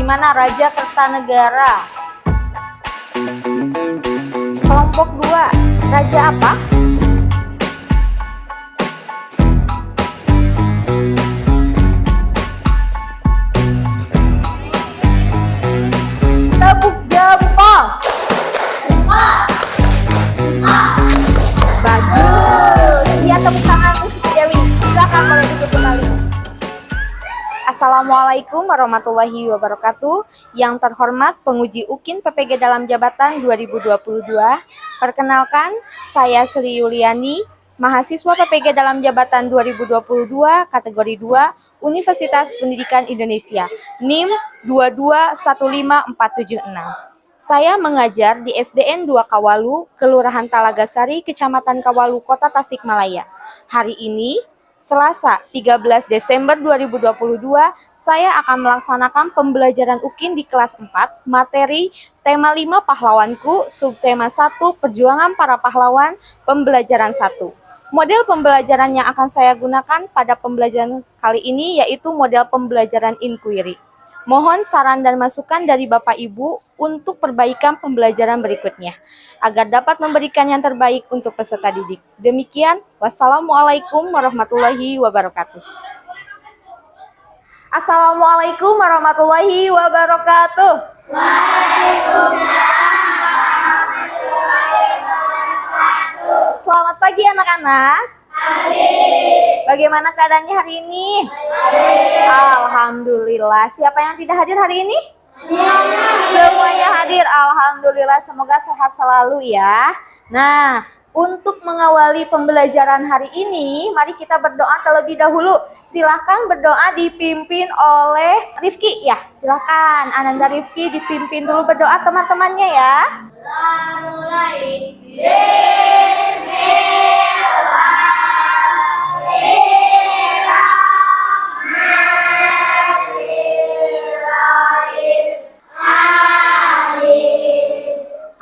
Gimana Raja Kertanegara? Kelompok 2, raja apa? Tepuk jempol. Bagus. Iya, tepuk tangan Miss Dewi. Silakan boleh duduk kembali. Assalamualaikum warahmatullahi wabarakatuh. Yang terhormat penguji UKIN PPG dalam jabatan 2022. Perkenalkan, saya Sri Yuliani, mahasiswa PPG dalam jabatan 2022 kategori 2 Universitas Pendidikan Indonesia, NIM 2215476. Saya mengajar di SDN 2 Kawalu, Kelurahan Talagasari, Kecamatan Kawalu, Kota Tasikmalaya. Hari ini, Selasa 13 Desember 2022, saya akan melaksanakan pembelajaran UKIN di kelas 4, materi tema 5 pahlawanku, subtema 1 perjuangan para pahlawan, pembelajaran 1. Model pembelajaran yang akan saya gunakan pada pembelajaran kali ini yaitu model pembelajaran inquiry. Mohon saran dan masukan dari Bapak Ibu untuk perbaikan pembelajaran berikutnya, agar dapat memberikan yang terbaik untuk peserta didik. Demikian, wassalamualaikum warahmatullahi wabarakatuh. Assalamualaikum warahmatullahi wabarakatuh. Selamat pagi anak-anak. Bagaimana keadaannya hari ini? Alhamdulillah. Siapa yang tidak hadir hari ini? Semuanya hadir. Alhamdulillah. Semoga sehat selalu ya. Nah, untuk mengawali pembelajaran hari ini, mari kita berdoa terlebih dahulu. Silahkan berdoa dipimpin oleh Rifki ya. Silahkan Ananda Rifki dipimpin dulu berdoa teman-temannya ya.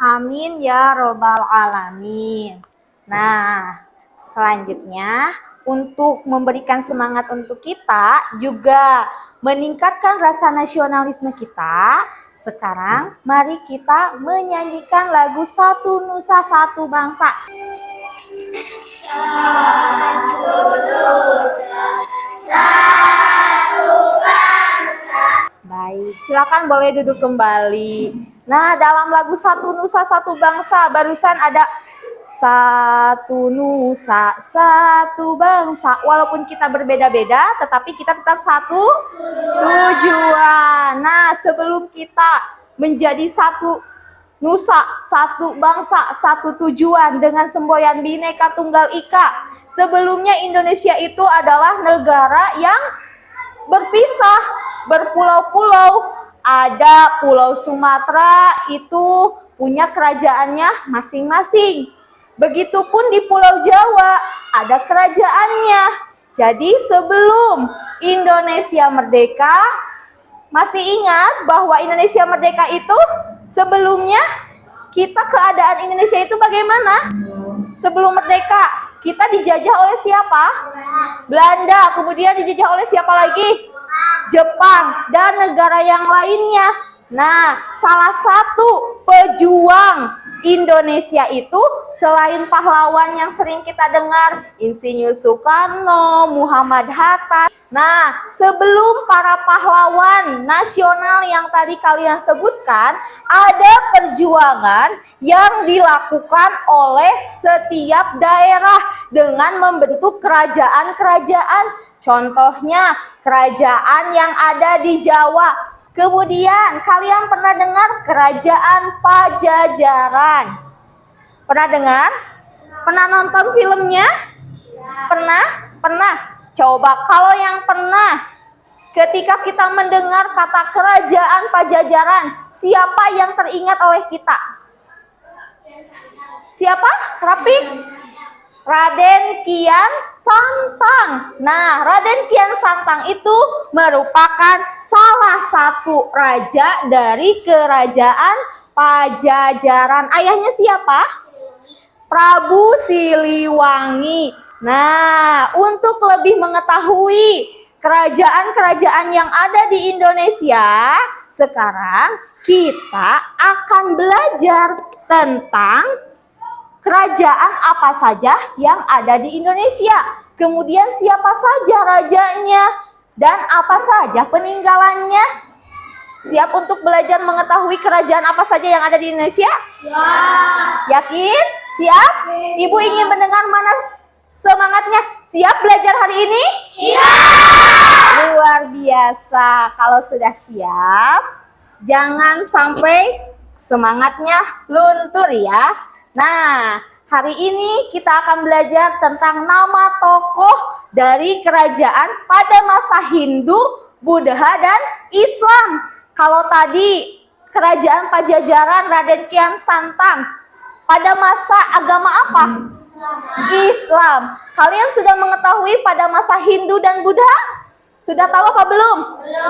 Amin ya robbal alamin. Nah, selanjutnya untuk memberikan semangat untuk kita, juga meningkatkan rasa nasionalisme kita, sekarang mari kita menyanyikan lagu Satu Nusa Satu Bangsa. Satu nusa, satu bangsa. Baik, silakan boleh duduk kembali. Nah, dalam lagu Satu Nusa Satu Bangsa barusan ada satu nusa satu bangsa. Walaupun kita berbeda-beda, tetapi kita tetap satu tujuan. Nah, sebelum kita menjadi satu nusa, satu bangsa, satu tujuan dengan semboyan Bhinneka Tunggal Ika, sebelumnya Indonesia itu adalah negara yang berpisah, berpulau-pulau. Ada Pulau Sumatera itu punya kerajaannya masing-masing. Begitupun di Pulau Jawa ada kerajaannya. Jadi sebelum Indonesia merdeka, masih ingat bahwa Indonesia merdeka itu sebelumnya keadaan Indonesia itu bagaimana? Sebelum merdeka kita dijajah oleh siapa? Belanda. Kemudian dijajah oleh siapa lagi? Jepang dan negara yang lainnya. Nah, salah satu pejuang Indonesia itu selain pahlawan yang sering kita dengar, Insinyur Soekarno, Muhammad Hatta. Nah, sebelum para pahlawan nasional yang tadi kalian sebutkan, ada perjuangan yang dilakukan oleh setiap daerah dengan membentuk kerajaan-kerajaan. Contohnya kerajaan yang ada di Jawa. Kemudian kalian pernah dengar kerajaan Pajajaran? Pernah dengar? Pernah nonton filmnya? Pernah? Pernah. Coba kalau yang pernah, ketika kita mendengar kata kerajaan Pajajaran, siapa yang teringat oleh kita? Siapa? Rapi? Raden Kian Santang. Nah, Raden Kian Santang itu merupakan salah satu raja dari kerajaan Pajajaran. Ayahnya siapa? Prabu Siliwangi. Nah, untuk lebih mengetahui kerajaan-kerajaan yang ada di Indonesia. Sekarang kita akan belajar tentang kerajaan apa saja yang ada di Indonesia. Kemudian siapa saja rajanya dan apa saja peninggalannya. Siap untuk belajar mengetahui kerajaan apa saja yang ada di Indonesia? Ya. Yakin? Siap? Ibu ingin mendengar mana semangatnya? Siap belajar hari ini? Siap! Luar biasa. Kalau sudah siap, jangan sampai semangatnya luntur ya. Nah, hari ini kita akan belajar tentang nama tokoh dari kerajaan pada masa Hindu, Buddha, dan Islam. Kalau tadi kerajaan Pajajaran Raden Kian Santang pada masa agama apa? Islam. Kalian sudah mengetahui pada masa Hindu dan Buddha? Sudah tahu apa belum?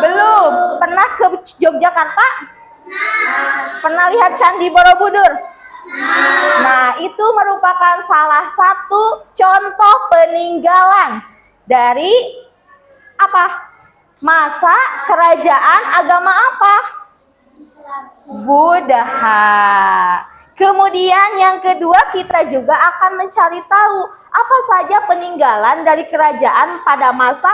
Belum. Pernah ke Yogyakarta? Pernah lihat Candi Borobudur? Nah, itu merupakan salah satu contoh peninggalan dari apa? Masa kerajaan agama apa? Buddha. Kemudian yang kedua, kita juga akan mencari tahu apa saja peninggalan dari kerajaan pada masa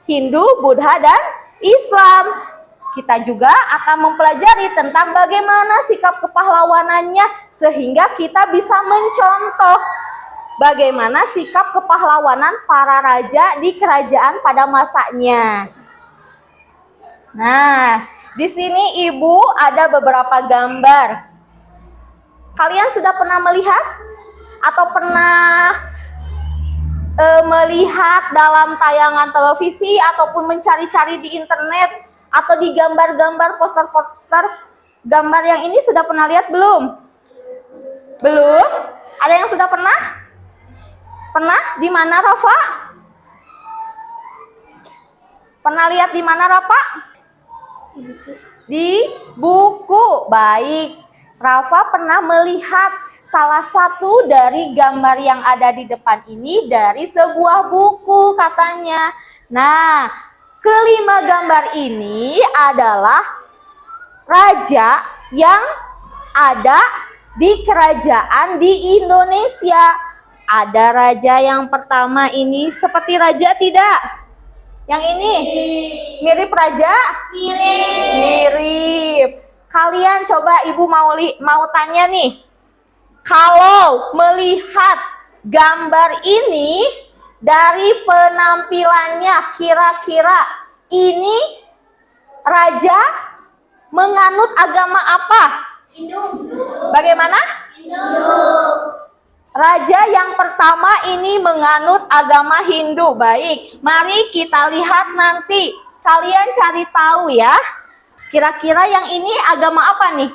Hindu, Buddha, dan Islam. Kita juga akan mempelajari tentang bagaimana sikap kepahlawanannya sehingga kita bisa mencontoh bagaimana sikap kepahlawanan para raja di kerajaan pada masanya. Nah, di sini Ibu ada beberapa gambar. Kalian sudah pernah melihat atau pernah melihat dalam tayangan televisi ataupun mencari-cari di internet atau di gambar-gambar poster-poster gambar yang ini sudah pernah lihat belum? Belum? Ada yang sudah pernah? Pernah? Di mana, Rafa? Pernah lihat di mana, Rafa? Di buku. Baik. Rafa pernah melihat salah satu dari gambar yang ada di depan ini dari sebuah buku katanya. Nah, kelima gambar ini adalah raja yang ada di kerajaan di Indonesia. Ada raja yang pertama ini seperti raja tidak? Yang ini mirip raja? Mirip. Kalian coba Ibu mau tanya nih. Kalau melihat gambar ini dari penampilannya kira-kira ini raja menganut agama apa? Hindu. Bagaimana? Hindu. Raja yang pertama ini menganut agama Hindu. Baik, mari kita lihat nanti. Kalian cari tahu ya. Kira-kira yang ini agama apa nih?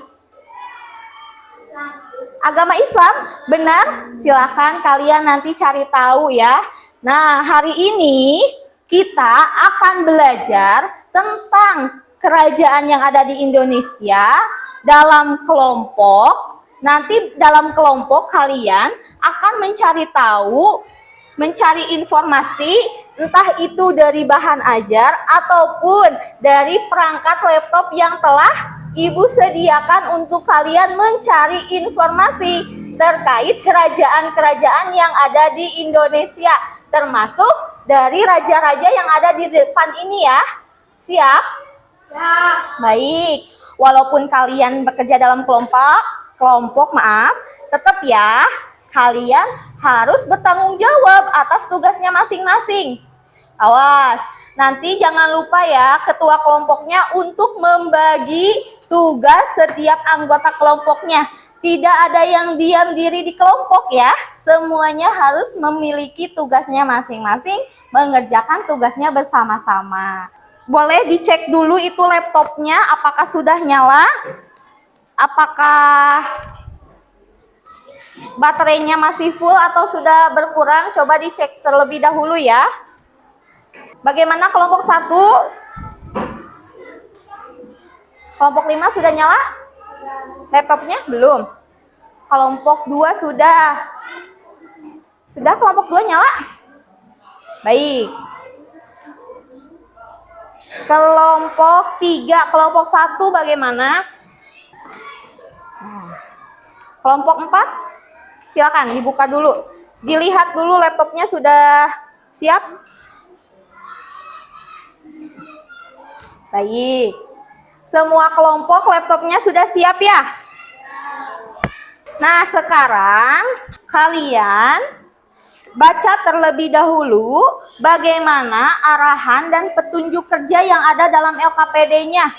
Islam. Agama Islam? Benar? Silakan kalian nanti cari tahu ya. Nah, hari ini kita akan belajar tentang kerajaan yang ada di Indonesia dalam kelompok. Nanti dalam kelompok kalian akan mencari tahu, mencari informasi, entah itu dari bahan ajar ataupun dari perangkat laptop yang telah Ibu sediakan untuk kalian mencari informasi terkait kerajaan-kerajaan yang ada di Indonesia, termasuk dari raja-raja yang ada di depan ini ya. Siap? Siap. Baik. Walaupun kalian bekerja dalam kelompok, tetap ya, kalian harus bertanggung jawab atas tugasnya masing-masing. Awas, nanti jangan lupa ya ketua kelompoknya untuk membagi tugas setiap anggota kelompoknya. Tidak ada yang diam diri di kelompok ya. Semuanya harus memiliki tugasnya masing-masing, mengerjakan tugasnya bersama-sama. Boleh dicek dulu itu laptopnya apakah sudah nyala? Apakah baterainya masih full atau sudah berkurang? Coba dicek terlebih dahulu ya. Bagaimana kelompok 1? Kelompok 5 sudah nyala? Laptopnya? Belum. Kelompok 2 sudah. Sudah kelompok 2 nyala? Baik. Kelompok 3, kelompok 1 bagaimana? Kelompok 4, silakan dibuka dulu. Dilihat dulu laptopnya sudah siap? Baik. Semua kelompok laptopnya sudah siap ya? Nah, sekarang kalian baca terlebih dahulu bagaimana arahan dan petunjuk kerja yang ada dalam LKPD-nya.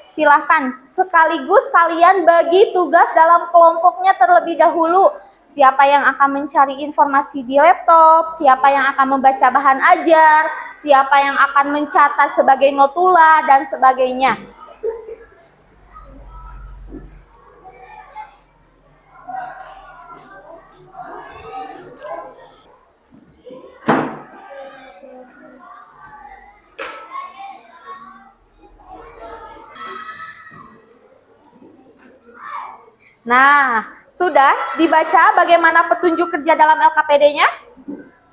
Silahkan, sekaligus kalian bagi tugas dalam kelompoknya terlebih dahulu. Siapa yang akan mencari informasi di laptop, siapa yang akan membaca bahan ajar, siapa yang akan mencatat sebagai notula, dan sebagainya. Nah, sudah dibaca bagaimana petunjuk kerja dalam LKPD-nya?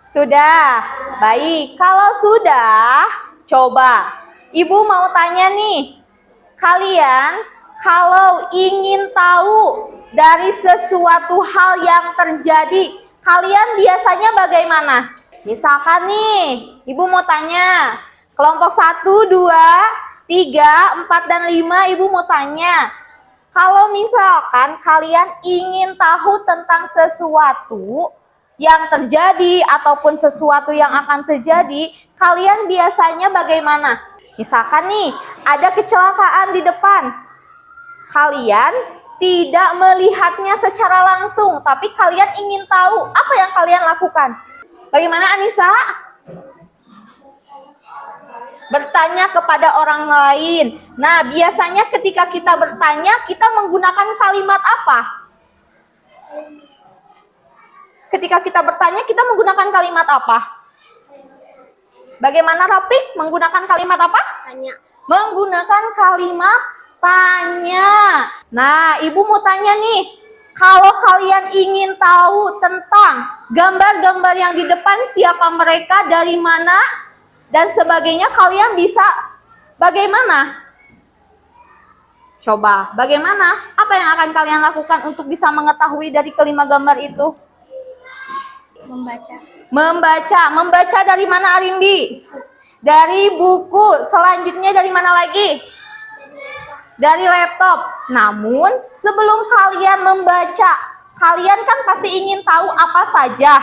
Sudah. Baik, kalau sudah, coba Ibu mau tanya nih, kalian kalau ingin tahu dari sesuatu hal yang terjadi, kalian biasanya bagaimana? Misalkan nih, Ibu mau tanya, kelompok 1, 2, 3, 4, dan 5, Ibu mau tanya, kalau misalkan kalian ingin tahu tentang sesuatu yang terjadi ataupun sesuatu yang akan terjadi, kalian biasanya bagaimana? Misalkan nih, ada kecelakaan di depan. Kalian tidak melihatnya secara langsung, tapi kalian ingin tahu apa yang kalian lakukan. Bagaimana Anissa? Bertanya kepada orang lain. Nah, biasanya ketika kita bertanya, kita menggunakan kalimat apa? Ketika kita bertanya, kita menggunakan kalimat apa? Bagaimana Rafiq? Menggunakan kalimat apa? Tanya. Menggunakan kalimat tanya. Nah, Ibu mau tanya nih, kalau kalian ingin tahu tentang gambar-gambar yang di depan, siapa mereka, dari mana, dan sebagainya, kalian bisa bagaimana? Coba, bagaimana? Apa yang akan kalian lakukan untuk bisa mengetahui dari kelima gambar itu? Membaca. Membaca dari mana Arimbi? Dari buku. Selanjutnya dari mana lagi? Dari laptop. Namun, sebelum kalian membaca, kalian kan pasti ingin tahu apa saja.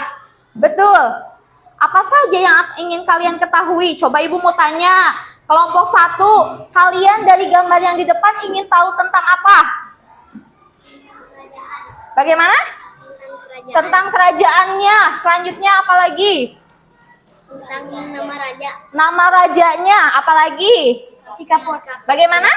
Betul? Apa saja yang ingin kalian ketahui? Coba Ibu mau tanya. Kelompok 1, kalian dari gambar yang di depan ingin tahu tentang apa? Bagaimana? Tentang kerajaannya. Selanjutnya apa lagi? Tentang nama raja. Nama rajanya. Apa lagi? Sikap. Bagaimana?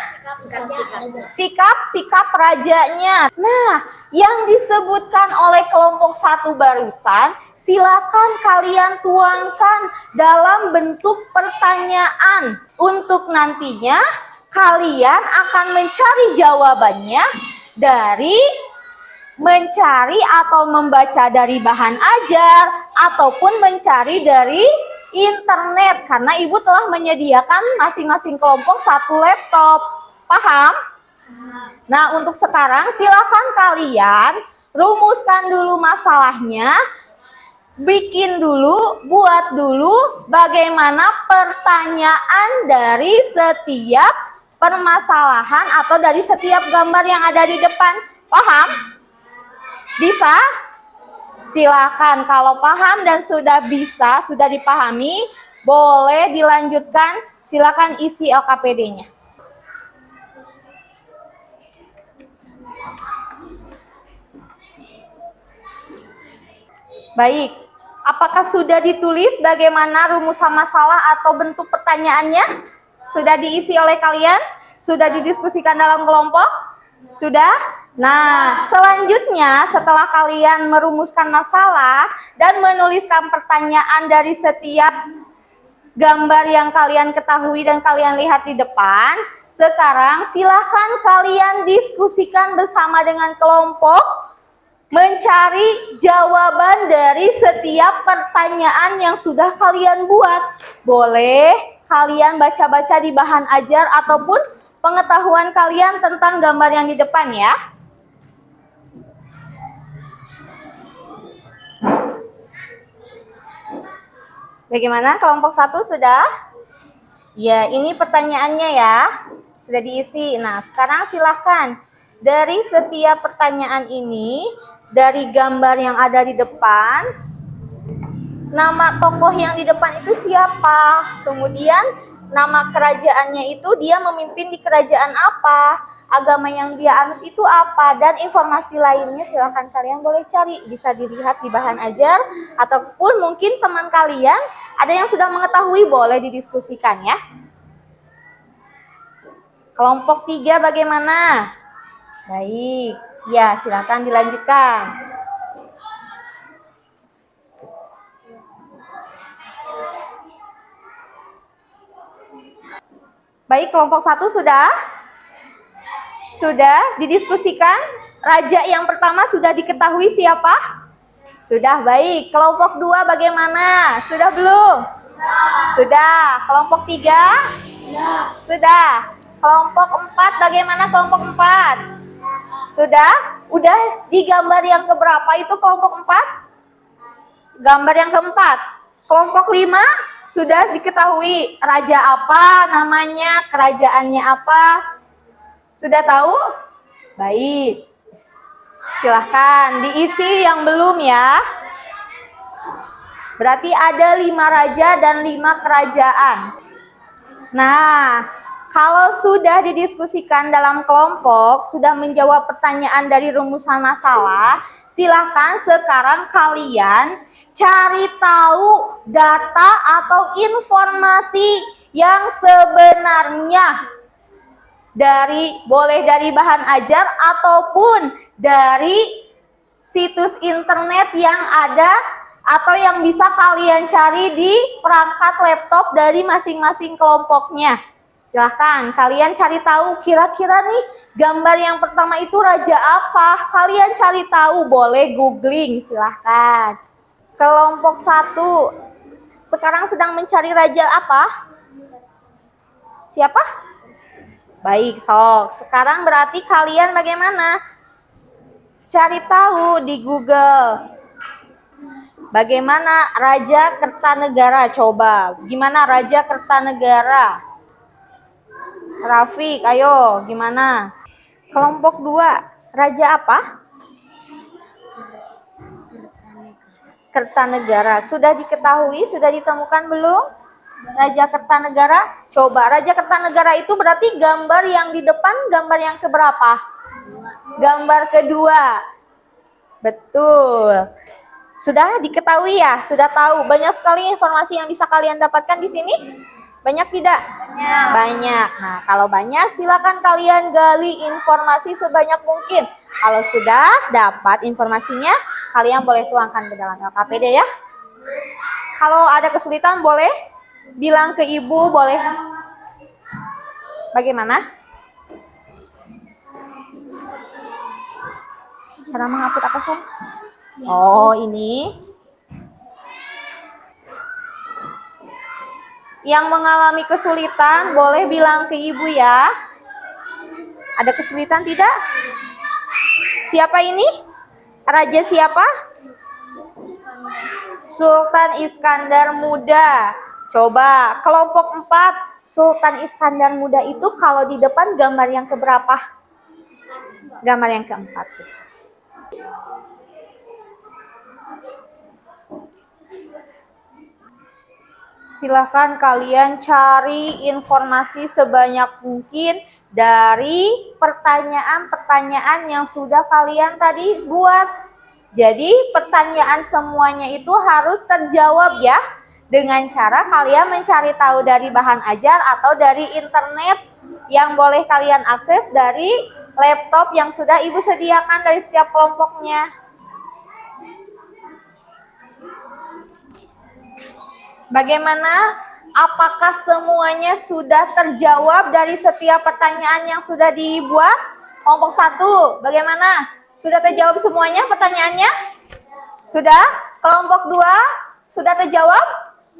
Sikap rajanya. Nah, yang disebutkan oleh kelompok 1 barusan, silakan kalian tuangkan dalam bentuk pertanyaan. Untuk nantinya kalian akan mencari jawabannya dari mencari atau membaca dari bahan ajar ataupun mencari dari internet, karena Ibu telah menyediakan masing-masing kelompok 1 laptop. Paham? Nah, untuk sekarang silakan kalian rumuskan dulu masalahnya, bikin dulu, buat dulu bagaimana pertanyaan dari setiap permasalahan atau dari setiap gambar yang ada di depan. Paham? Bisa? Silakan, kalau paham dan sudah bisa, sudah dipahami, boleh dilanjutkan. Silakan isi LKPD-nya. Baik, apakah sudah ditulis bagaimana rumusan masalah atau bentuk pertanyaannya? Sudah diisi oleh kalian? Sudah didiskusikan dalam kelompok? Sudah? Nah, selanjutnya setelah kalian merumuskan masalah dan menuliskan pertanyaan dari setiap gambar yang kalian ketahui dan kalian lihat di depan, sekarang silahkan kalian diskusikan bersama dengan kelompok, mencari jawaban dari setiap pertanyaan yang sudah kalian buat. Boleh kalian baca-baca di bahan ajar ataupun pengetahuan kalian tentang gambar yang di depan ya. Bagaimana? Kelompok 1 sudah? Ya, ini pertanyaannya ya. Sudah diisi. Nah, sekarang silahkan. Dari setiap pertanyaan ini, dari gambar yang ada di depan, nama tokoh yang di depan itu siapa? Kemudian nama kerajaannya itu dia memimpin di kerajaan apa? Agama yang dia anut itu apa? Dan informasi lainnya silahkan kalian boleh cari. Bisa dilihat di bahan ajar ataupun mungkin teman kalian ada yang sudah mengetahui boleh didiskusikan ya. Kelompok 3 bagaimana? Baik. Ya, silahkan dilanjutkan. Baik, kelompok 1 sudah? Sudah didiskusikan? Raja yang pertama sudah diketahui siapa? Sudah, baik. Kelompok 2 bagaimana? Sudah belum? Sudah. Kelompok 3? Sudah. Kelompok 4 bagaimana kelompok 4? Sudah? Udah di gambar yang keberapa itu kelompok 4? Gambar yang keempat. Kelompok 5 sudah diketahui raja apa namanya, kerajaannya apa. Sudah tahu? Baik. Silahkan diisi yang belum ya. Berarti ada 5 raja dan 5 kerajaan. Nah, kalau sudah didiskusikan dalam kelompok, sudah menjawab pertanyaan dari rumusan masalah, silahkan sekarang kalian cari tahu data atau informasi yang sebenarnya. Boleh dari bahan ajar ataupun dari situs internet yang ada atau yang bisa kalian cari di perangkat laptop dari masing-masing kelompoknya. Silahkan kalian cari tahu kira-kira nih gambar yang pertama itu raja apa. Kalian cari tahu, boleh googling, silahkan. Kelompok 1 sekarang sedang mencari raja apa? Siapa? Baik, sok. Sekarang berarti kalian bagaimana? Cari tahu di Google. Bagaimana Raja Kertanegara? Coba, gimana Raja Kertanegara? Rafiq, ayo, gimana? Kelompok 2, Raja apa? Kertanegara. Sudah diketahui, sudah ditemukan belum? Raja Kertanegara? Coba, Raja Kertanegara itu berarti gambar yang di depan, gambar yang keberapa? Gambar kedua. Betul. Sudah diketahui ya? Sudah tahu. Banyak sekali informasi yang bisa kalian dapatkan di sini? Banyak tidak? Banyak. Nah, kalau banyak silakan kalian gali informasi sebanyak mungkin. Kalau sudah dapat informasinya, kalian boleh tuangkan ke dalam LKPD ya. Kalau ada kesulitan boleh bilang ke ibu, boleh. Bagaimana? Cara menghapus apa sayang? Oh, ini. Yang mengalami kesulitan boleh bilang ke ibu ya. Ada kesulitan tidak? Siapa ini? Raja siapa? Sultan Iskandar Muda. Coba, kelompok 4, Sultan Iskandar Muda itu kalau di depan gambar yang keberapa? Gambar yang keempat. Silahkan kalian cari informasi sebanyak mungkin dari pertanyaan-pertanyaan yang sudah kalian tadi buat. Jadi pertanyaan semuanya itu harus terjawab ya. Dengan cara kalian mencari tahu dari bahan ajar atau dari internet yang boleh kalian akses dari laptop yang sudah ibu sediakan dari setiap kelompoknya. Bagaimana? Apakah semuanya sudah terjawab dari setiap pertanyaan yang sudah dibuat? Kelompok 1, bagaimana? Sudah terjawab semuanya pertanyaannya? Sudah? Kelompok 2, sudah terjawab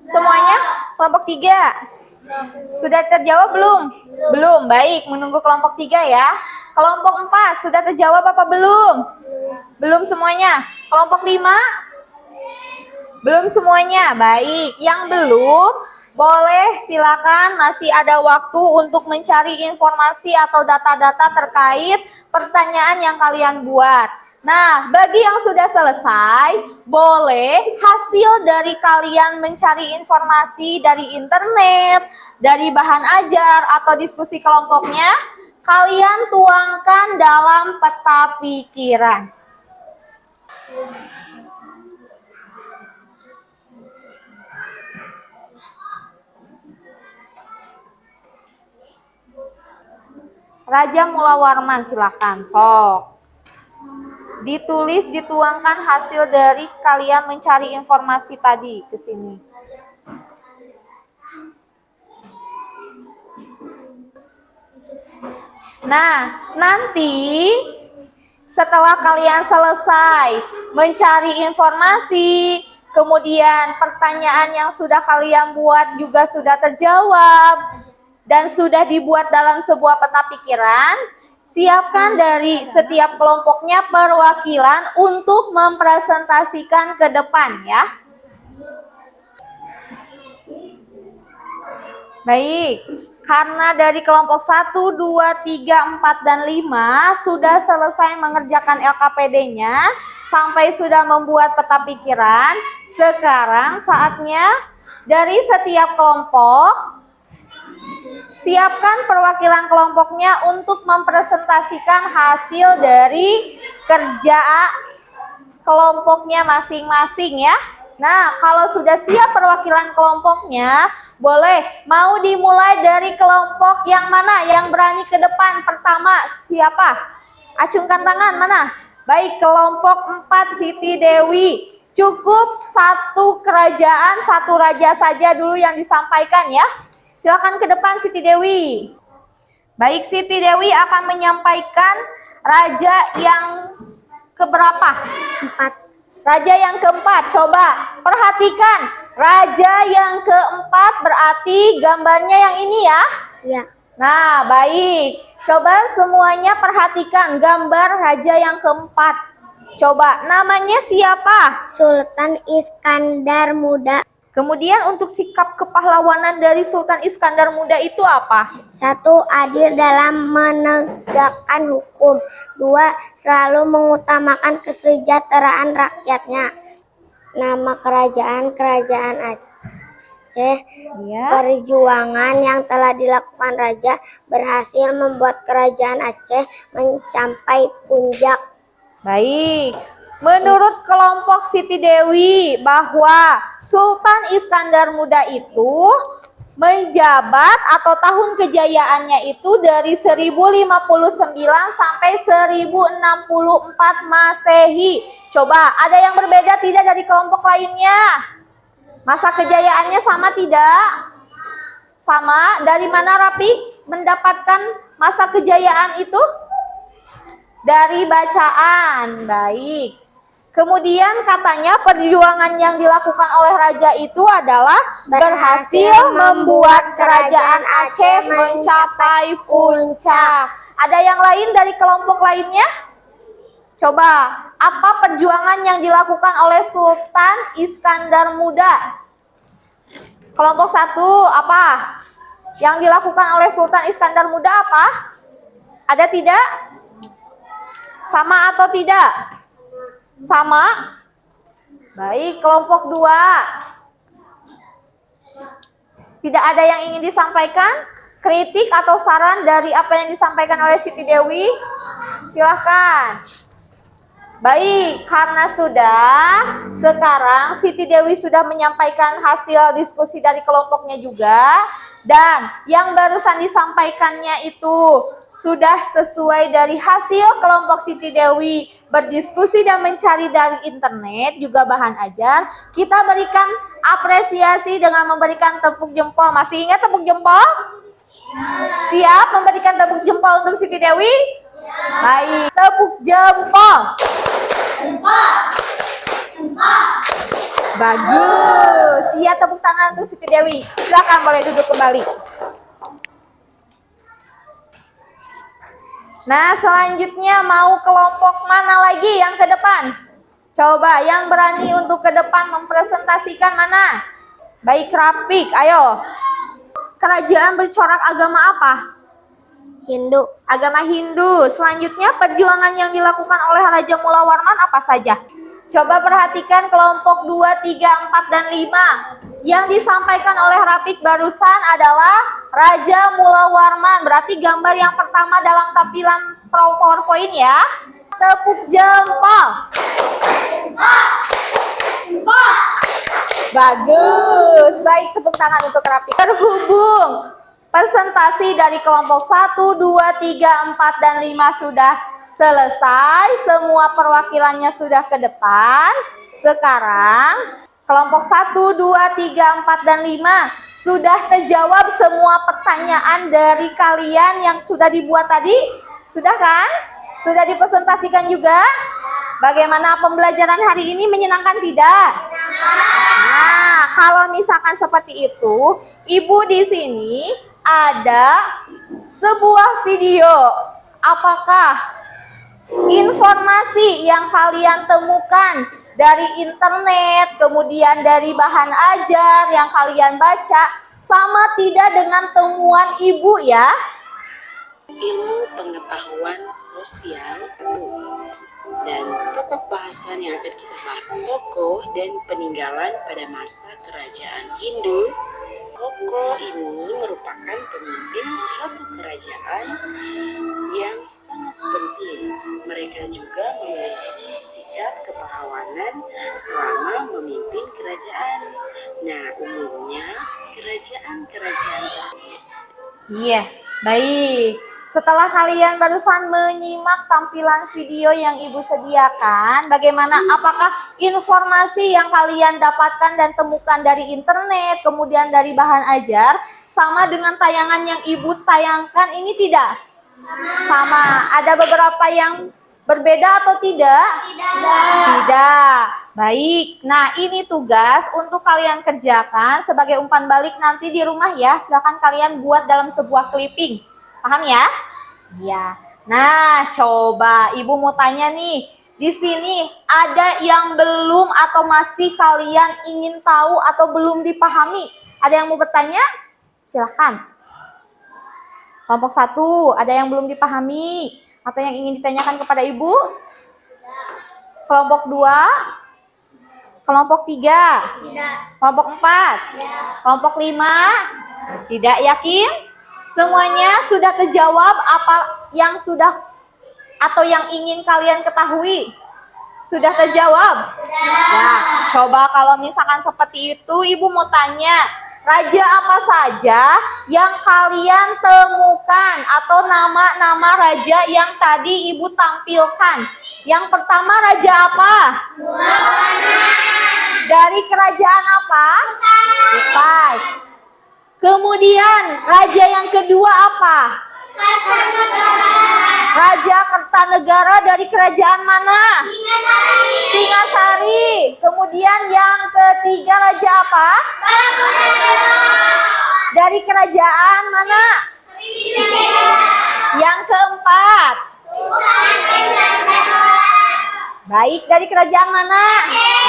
semuanya? Kelompok 3? Sudah terjawab belum? Belum. Baik, menunggu kelompok 3 ya. Kelompok 4 sudah terjawab apa belum? Belum semuanya. Kelompok 5? Belum semuanya. Baik, yang belum boleh silakan, masih ada waktu untuk mencari informasi atau data-data terkait pertanyaan yang kalian buat. Nah, bagi yang sudah selesai, boleh hasil dari kalian mencari informasi dari internet, dari bahan ajar atau diskusi kelompoknya, kalian tuangkan dalam peta pikiran. Raja Mula Warman, silakan. Sok. Ditulis, dituangkan hasil dari kalian mencari informasi tadi ke sini. Nah, nanti setelah kalian selesai mencari informasi, kemudian pertanyaan yang sudah kalian buat juga sudah terjawab dan sudah dibuat dalam sebuah peta pikiran, siapkan dari setiap kelompoknya perwakilan untuk mempresentasikan ke depan ya. Baik, karena dari kelompok 1, 2, 3, 4, dan 5 sudah selesai mengerjakan LKPD-nya sampai sudah membuat peta pikiran, sekarang saatnya dari setiap kelompok siapkan perwakilan kelompoknya untuk mempresentasikan hasil dari kerja kelompoknya masing-masing ya. Nah, kalau sudah siap perwakilan kelompoknya, boleh mau dimulai dari kelompok yang mana yang berani ke depan pertama, siapa? Acungkan tangan, mana? Baik, kelompok 4 Siti Dewi. Cukup satu kerajaan, satu raja saja dulu yang disampaikan ya. Silakan ke depan Siti Dewi. Baik, Siti Dewi akan menyampaikan raja yang keberapa? 4. Raja yang keempat, coba perhatikan. Raja yang keempat berarti gambarnya yang ini ya? Ya. Nah, baik. Coba semuanya perhatikan gambar raja yang keempat. Coba, namanya siapa? Sultan Iskandar Muda. Kemudian untuk sikap kepahlawanan dari Sultan Iskandar Muda itu apa? 1. Adil dalam menegakkan hukum. 2. Selalu mengutamakan kesejahteraan rakyatnya. Nama kerajaan Aceh. Ya. Perjuangan yang telah dilakukan raja berhasil membuat kerajaan Aceh mencapai puncak. Baik. Menurut kelompok Siti Dewi bahwa Sultan Iskandar Muda itu menjabat atau tahun kejayaannya itu dari 1059 sampai 1064 Masehi. Coba, ada yang berbeda tidak dari kelompok lainnya? Masa kejayaannya sama tidak? Sama. Dari mana Rapi mendapatkan masa kejayaan itu? Dari bacaan. Baik. Kemudian katanya perjuangan yang dilakukan oleh raja itu adalah berhasil membuat kerajaan Aceh mencapai puncak. Ada yang lain dari kelompok lainnya? Coba, apa perjuangan yang dilakukan oleh Sultan Iskandar Muda? Kelompok 1 apa? Yang dilakukan oleh Sultan Iskandar Muda apa? Ada tidak? Sama atau tidak? Sama? Baik, kelompok 2. Tidak ada yang ingin disampaikan? Kritik atau saran dari apa yang disampaikan oleh Siti Dewi? Silahkan. Baik, karena sekarang Siti Dewi sudah menyampaikan hasil diskusi dari kelompoknya juga. Dan yang barusan disampaikannya itu sudah sesuai dari hasil kelompok Siti Dewi berdiskusi dan mencari dari internet juga bahan ajar. Kita berikan apresiasi dengan memberikan tepuk jempol. Masih ingat tepuk jempol? Siap memberikan tepuk jempol untuk Siti Dewi? Baik, tepuk jempol. Jempol. Jempol. Bagus. Iya, tepuk tangan untuk Siti Dewi. Silakan boleh duduk kembali. Nah, selanjutnya mau kelompok mana lagi yang ke depan? Coba yang berani untuk ke depan mempresentasikan mana? Baik, Rapik, ayo. Kerajaan bercorak agama apa? Hindu. Agama Hindu. Selanjutnya perjuangan yang dilakukan oleh Raja Mula Warman apa saja? Coba perhatikan kelompok 2, 3, 4, dan 5. Yang disampaikan oleh Rapik barusan adalah Raja Mula Warman. Berarti gambar yang pertama dalam tampilan PowerPoint ya. Tepuk jempol. Bagus. Baik, tepuk tangan untuk Rapik. Terhubung presentasi dari kelompok 1, 2, 3, 4, dan 5 sudah selesai. Semua perwakilannya sudah ke depan. Sekarang kelompok 1, 2, 3, 4, dan 5 sudah terjawab semua pertanyaan dari kalian yang sudah dibuat tadi? Sudah kan? Sudah dipresentasikan juga? Bagaimana pembelajaran hari ini, menyenangkan tidak? Nah, kalau misalkan seperti itu, Ibu di sini ada sebuah video. Apakah informasi yang kalian temukan dari internet, kemudian dari bahan ajar yang kalian baca, sama tidak dengan temuan Ibu ya? Ilmu pengetahuan sosial dan pokok bahasan yang akan kita bahas, tokoh dan peninggalan pada masa kerajaan Hindu. Tokoh ini merupakan pemimpin suatu kerajaan yang sangat penting. Mereka juga memiliki sikap kepahlawanan selama memimpin kerajaan. Nah, umumnya kerajaan-kerajaan tersebut. Iya, baik. Setelah kalian barusan menyimak tampilan video yang Ibu sediakan, bagaimana? Apakah informasi yang kalian dapatkan dan temukan dari internet, kemudian dari bahan ajar, sama dengan tayangan yang Ibu tayangkan ini tidak? Sama. Ada beberapa yang berbeda atau tidak? Tidak. Baik. Nah, ini tugas untuk kalian kerjakan sebagai umpan balik nanti di rumah ya. Silakan kalian buat dalam sebuah clipping. Paham ya? Iya. Nah, coba Ibu mau tanya nih. Di sini ada yang belum atau masih kalian ingin tahu atau belum dipahami? Ada yang mau bertanya? Silahkan. Kelompok 1, ada yang belum dipahami atau yang ingin ditanyakan kepada Ibu? Kelompok 2? Kelompok 3? Tidak. Kelompok 4? Kelompok 5? Tidak, yakin? Semuanya sudah terjawab apa yang sudah atau yang ingin kalian ketahui? Sudah terjawab? Ya, coba kalau misalkan seperti itu, Ibu mau tanya, raja apa saja yang kalian temukan atau nama-nama raja yang tadi Ibu tampilkan? Yang pertama raja apa? Dari kerajaan apa? Kutai. Kemudian raja yang kedua apa? Raja Kertanegara dari kerajaan mana? Singasari. Kemudian yang ketiga raja apa? Dari kerajaan mana? Yang keempat? Baik, dari kerajaan mana?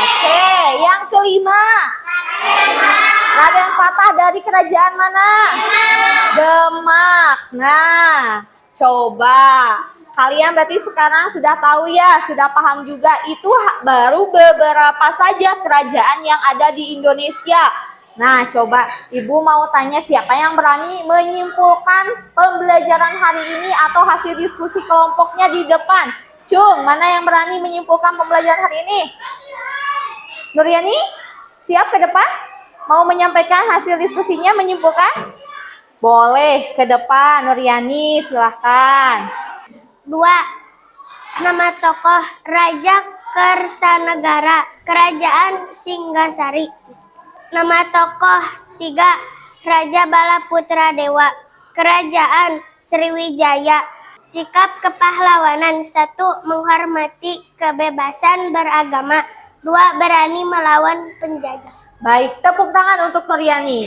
Aceh. Yang kelima? Raden Patah dari kerajaan mana? Demak. Nah, coba kalian berarti sekarang sudah tahu ya, sudah paham juga. Itu baru beberapa saja kerajaan yang ada di Indonesia. Nah, coba Ibu mau tanya siapa yang berani menyimpulkan pembelajaran hari ini atau hasil diskusi kelompoknya di depan. Cung, mana yang berani menyimpulkan pembelajaran hari ini? Nuryani, siap ke depan? Mau menyampaikan hasil diskusinya, menyimpulkan? Boleh, ke depan. Nuryani, silahkan. 2. Nama tokoh Raja Kertanegara, Kerajaan Singasari. Nama tokoh 3. Raja Balaputra Dewa, Kerajaan Sriwijaya. Sikap kepahlawanan 1. Menghormati kebebasan beragama. 2. Berani melawan penjajah. Baik, tepuk tangan untuk Nuryani.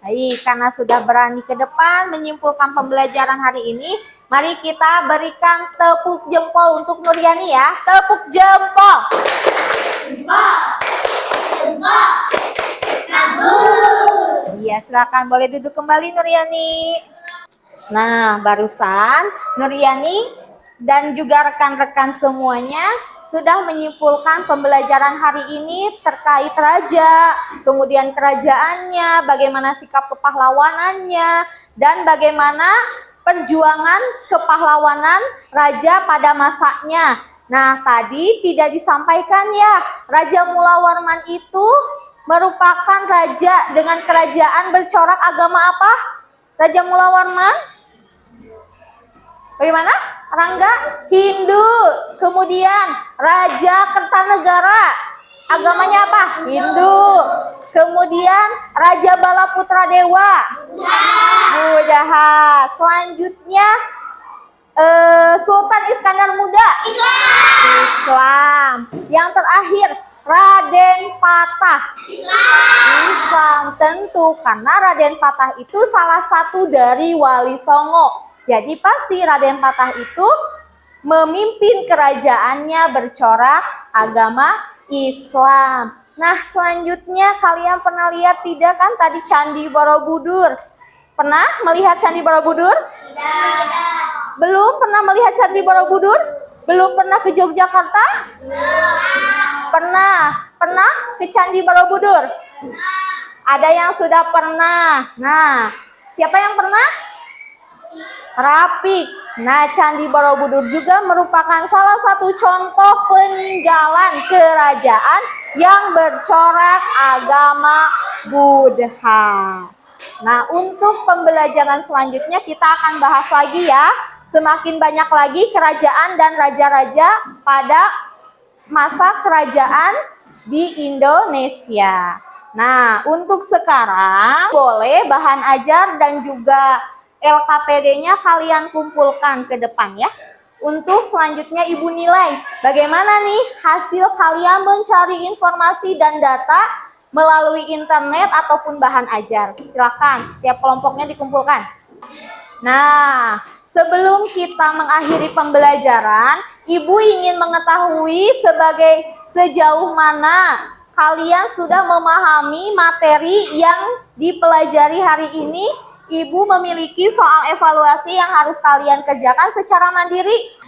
Baik, karena sudah berani ke depan menyimpulkan pembelajaran hari ini, mari kita berikan tepuk jempol untuk Nuryani ya. Tepuk jempol. Iya, silakan boleh duduk kembali Nuryani. Nah, barusan Nuryani dan juga rekan-rekan semuanya sudah menyimpulkan pembelajaran hari ini terkait raja, kemudian kerajaannya, bagaimana sikap kepahlawanannya, dan bagaimana perjuangan kepahlawanan raja pada masanya. Nah, tadi tidak disampaikan ya, Raja Mulawarman itu merupakan raja dengan kerajaan bercorak agama apa? Raja Mulawarman? Bagaimana? Rangga? Hindu. Kemudian Raja Kertanegara. Agamanya apa? Hindu. Kemudian Raja Balaputra Dewa. Buddha. Selanjutnya Sultan Iskandar Muda. Islam. Yang terakhir Raden Patah. Islam. Tentu karena Raden Patah itu salah satu dari Wali Songo. Jadi pasti Raden Patah itu memimpin kerajaannya bercorak agama Islam. Nah, selanjutnya kalian pernah lihat tidak kan tadi Candi Borobudur? Pernah melihat Candi Borobudur? Tidak. Belum pernah melihat Candi Borobudur? Belum pernah ke Yogyakarta? Pernah. Pernah ke Candi Borobudur? Ada yang sudah pernah. Nah, siapa yang pernah? Rapik. Nah, Candi Borobudur juga merupakan salah satu contoh peninggalan kerajaan yang bercorak agama Buddha. Nah, untuk pembelajaran selanjutnya kita akan bahas lagi ya. Semakin banyak lagi kerajaan dan raja-raja pada masa kerajaan di Indonesia. Nah, untuk sekarang boleh bahan ajar dan juga LKPD-nya kalian kumpulkan ke depan ya. Untuk selanjutnya Ibu nilai bagaimana nih hasil kalian mencari informasi dan data melalui internet ataupun bahan ajar. Silahkan setiap kelompoknya dikumpulkan. Nah, sebelum kita mengakhiri pembelajaran, Ibu ingin mengetahui sejauh mana kalian sudah memahami materi yang dipelajari hari ini. Ibu memiliki soal evaluasi yang harus kalian kerjakan secara mandiri.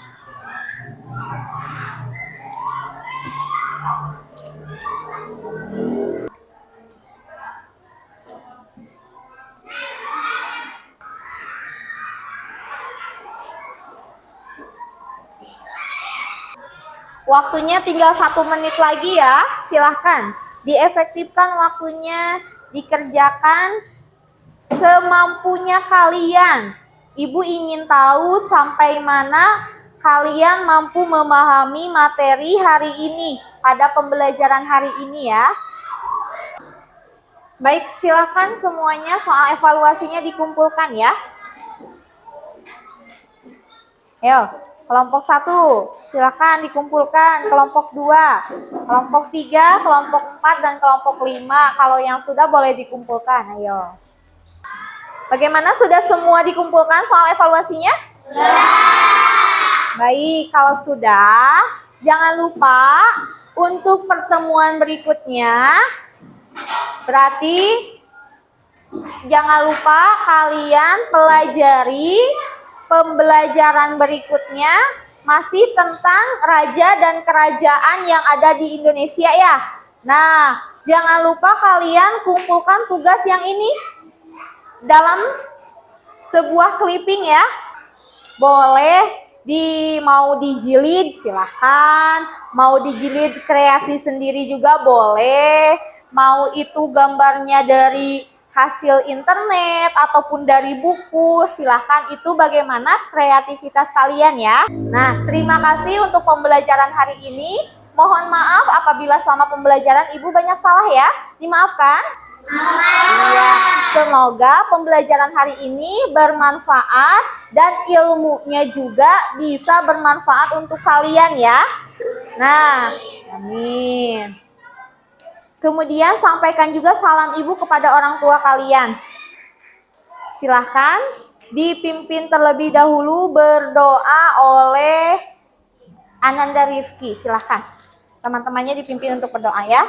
Waktunya tinggal 1 menit lagi ya, silahkan. Diefektifkan waktunya, dikerjakan semampunya kalian. Ibu ingin tahu sampai mana kalian mampu memahami materi hari ini pada pembelajaran hari ini ya. Baik, silakan semuanya soal evaluasinya dikumpulkan ya. Ayo, kelompok 1 silakan dikumpulkan, kelompok 2, kelompok 3, kelompok 4, dan kelompok 5. Kalau yang sudah boleh dikumpulkan, ayo. Bagaimana, sudah semua dikumpulkan soal evaluasinya? Sudah. Baik, kalau sudah, jangan lupa untuk pertemuan berikutnya. Berarti jangan lupa kalian pelajari pembelajaran berikutnya masih tentang raja dan kerajaan yang ada di Indonesia ya. Nah, jangan lupa kalian kumpulkan tugas yang ini dalam sebuah clipping ya. Boleh mau dijilid silahkan, mau dijilid kreasi sendiri juga boleh, mau itu gambarnya dari hasil internet ataupun dari buku, silahkan, itu bagaimana kreativitas kalian ya. Nah, terima kasih untuk pembelajaran hari ini. Mohon maaf apabila selama pembelajaran Ibu banyak salah ya, dimaafkan. Iya, semoga pembelajaran hari ini bermanfaat dan ilmunya juga bisa bermanfaat untuk kalian ya. Nah, amin. Kemudian sampaikan juga salam ibu kepada orang tua kalian. Silahkan dipimpin terlebih dahulu berdoa oleh Ananda Rifki. Silahkan teman-temannya dipimpin untuk berdoa ya.